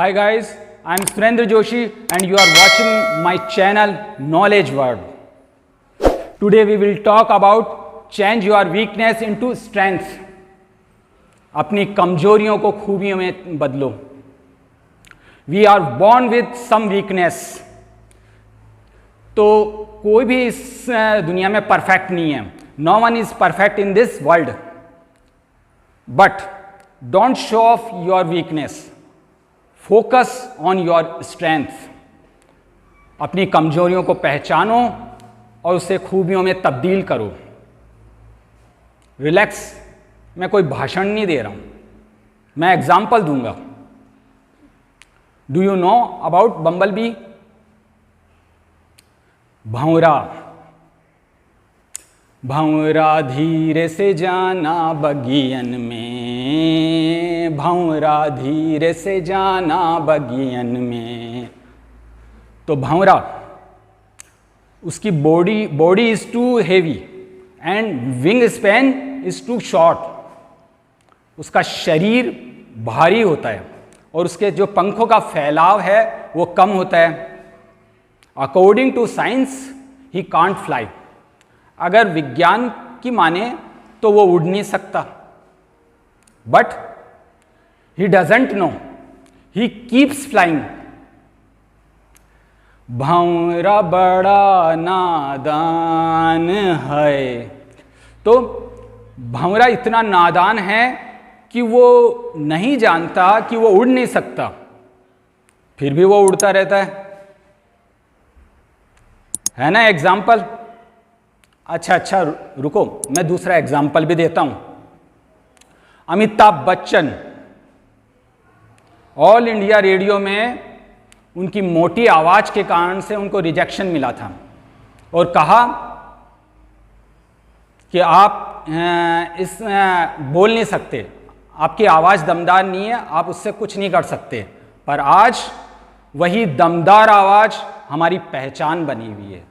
Hi guys, I am Surendra Joshi and you are watching my channel Knowledge World. Today we will talk about change your weakness into strength. अपनी कमजोरियों को खूबियों में बदलो. We are born with some weakness. तो कोई भी इस दुनिया में परफेक्ट नहीं है. No one is perfect in this world. But don't show off your weakness. Focus on your strength. अपनी कमजोरियों को पहचानो और उसे खूबियों में तब्दील करो. रिलैक्स. मैं कोई भाषण नहीं दे रहा हूं, मैं एग्जाम्पल दूंगा. Do you know about bumble B? भंवरा. भंवरा धीरे से जाना बगियन में, भंवरा धीरे से जाना बगियन में. तो भंवरा, उसकी body is too heavy and wing span is too short. उसका शरीर भारी होता है और उसके जो पंखों का फैलाव है वो कम होता है. According to science he can't fly. अगर विज्ञान की माने तो वो उड़ नहीं सकता. But he doesn't know, he keeps flying. भंवरा बड़ा नादान है. तो भंवरा इतना नादान है कि वो नहीं जानता कि वो उड़ नहीं सकता, फिर भी वो उड़ता रहता है ना. एग्जाम्पल. अच्छा रुको, मैं दूसरा एग्जाम्पल भी देता हूं. Amitabh Bachchan all India radio में उनकी मोटी आवाज के कारण से उनको रिजेक्शन मिला था और कहा कि आप इस बोल नहीं सकते, आपकी आवाज दमदार नहीं है, आप उससे कुछ नहीं कर सकते. पर आज वही दमदार आवाज हमारी पहचान बनी हुई है.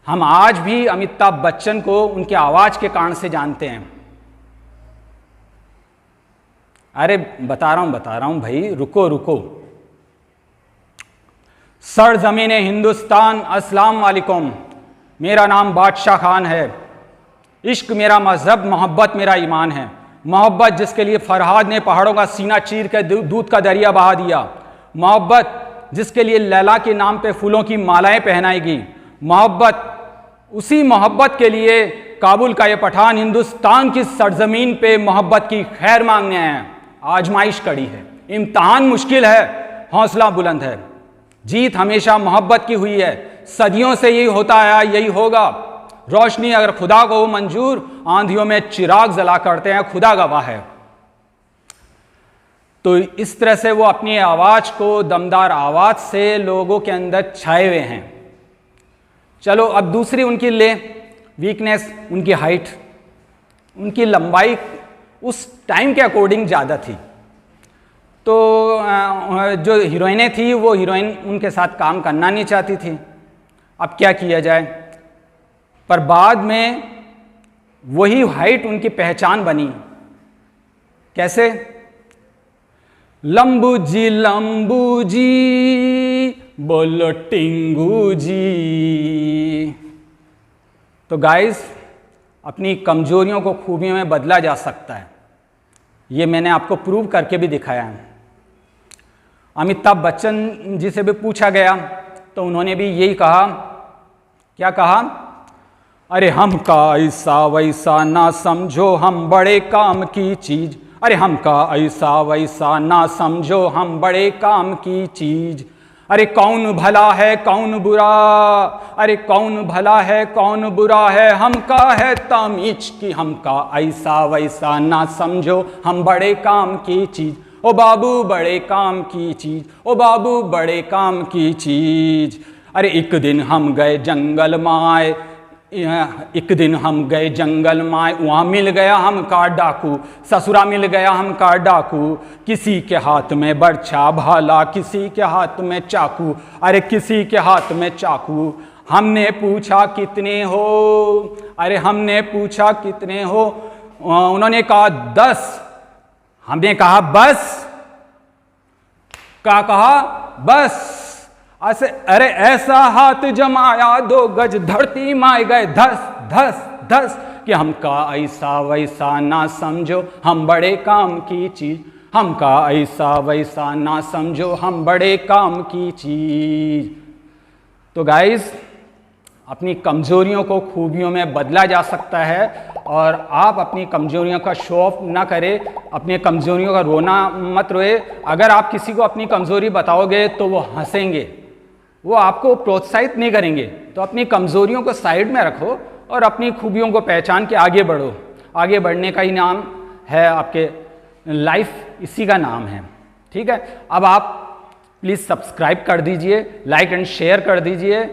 हम आज भी अमिताभ बच्चन को उनके आवाज के कारण से जानते हैं. अरे बता रहा हूं भाई, रुको. सरजमीने हिंदुस्तान, अस्सलाम वालेकुम. मेरा नाम बादशाह खान है. इश्क मेरा मजहब, मोहब्बत मेरा ईमान है. मोहब्बत जिसके लिए फरहाद ने पहाड़ों का सीना चीर कर दूध का दरिया बहा दिया. मोहब्बत जिसके लिए लैला के नाम पे फूलों की मालाएं पहनाएगी. मोहब्बत, उसी मोहब्बत के लिए काबुल का ये पठान हिंदुस्तान की सरजमीन पे मोहब्बत की खैर मांगने आए हैं. आजमाइश कड़ी है, इम्तिहान मुश्किल है, हौसला बुलंद है. जीत हमेशा मोहब्बत की हुई है. सदियों से यही होता आया, यही होगा. रोशनी अगर खुदा को हो मंजूर, आंधियों में चिराग जला करते हैं, खुदा गवाह है. तो इस तरह से वो अपनी आवाज को दमदार आवाज से लोगों के अंदर छाए हुए हैं. चलो अब दूसरी उनकी ले वीकनेस, उनकी हाइट. उनकी लंबाई उस टाइम के अकॉर्डिंग ज़्यादा थी. तो जो हीरोइनें थी वो हीरोइन उनके साथ काम करना नहीं चाहती थी. अब क्या किया जाए. पर बाद में वही हाइट उनकी पहचान बनी. कैसे? लंबू जी बोलो टिंगू जी. तो गाइस, अपनी कमजोरियों को खूबियों में बदला जा सकता है. ये मैंने आपको प्रूव करके भी दिखाया है. अमिताभ बच्चन जी से भी पूछा गया तो उन्होंने भी यही कहा. क्या कहा? अरे हमका ऐसा वैसा ना समझो, हम बड़े काम की चीज. अरे हमका ऐसा वैसा ना समझो, हम बड़े काम की चीज. अरे कौन भला है कौन बुरा, अरे कौन भला है कौन बुरा है, हमका है तमीज कि हमका ऐसा वैसा ना समझो, हम बड़े काम की चीज. ओ बाबू बड़े काम की चीज, ओ बाबू बड़े काम की चीज. अरे एक दिन हम गए जंगल माए, एक दिन हम गए जंगल माए, वहाँ मिल गया हमका डाकू. ससुरा मिल गया हमका डाकू. किसी के हाथ में बर्छा भाला, किसी के हाथ में चाकू. अरे किसी के हाथ में चाकू. हमने पूछा कितने हो, अरे हमने पूछा कितने हो. उन्होंने कहा 10. हमने कहा बस. क्या कहा? बस ऐसे, अरे ऐसा हाथ जमाया 2 गज धरती माए गए धस धस धस कि हमका ऐसा वैसा ना समझो हम बड़े काम की चीज, हमका ऐसा वैसा ना समझो हम बड़े काम की चीज। तो गाइस, अपनी कमजोरियों को खूबियों में बदला जा सकता है और आप अपनी कमजोरियों का शो ऑफ ना करें, अपनी कमजोरियों का रोना मत रोए। अगर आप किसी को अपनी कमजोरी बताओगे तो वो हंसेंगे, वो आपको प्रोत्साहित नहीं करेंगे। तो अपनी कमजोरियों को साइड में रखो और अपनी खूबियों को पहचान के आगे बढ़ो। आगे बढ़ने का ही नाम है आपके लाइफ, इसी का नाम है। ठीक है, अब आप प्लीज़ सब्सक्राइब कर दीजिए, लाइक एंड शेयर कर दीजिए।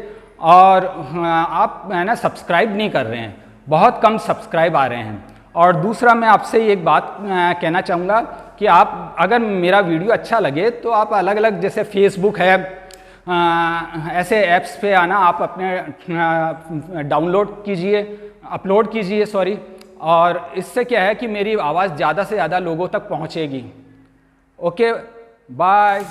और आप है ना सब्सक्राइब नहीं कर रहे हैं, बहुत कम सब्सक्राइब आ रहे हैं। और दूसरा, मैं आपसे एक बात कहना चाहूँगा कि आप अगर मेरा वीडियो अच्छा लगे तो आप अलग अलग, जैसे फेसबुक है, ऐसे ऐप्स पे आना, आप अपने डाउनलोड कीजिए, अपलोड कीजिए सॉरी। और इससे क्या है कि मेरी आवाज़ ज़्यादा से ज़्यादा लोगों तक पहुँचेगी। Okay, bye.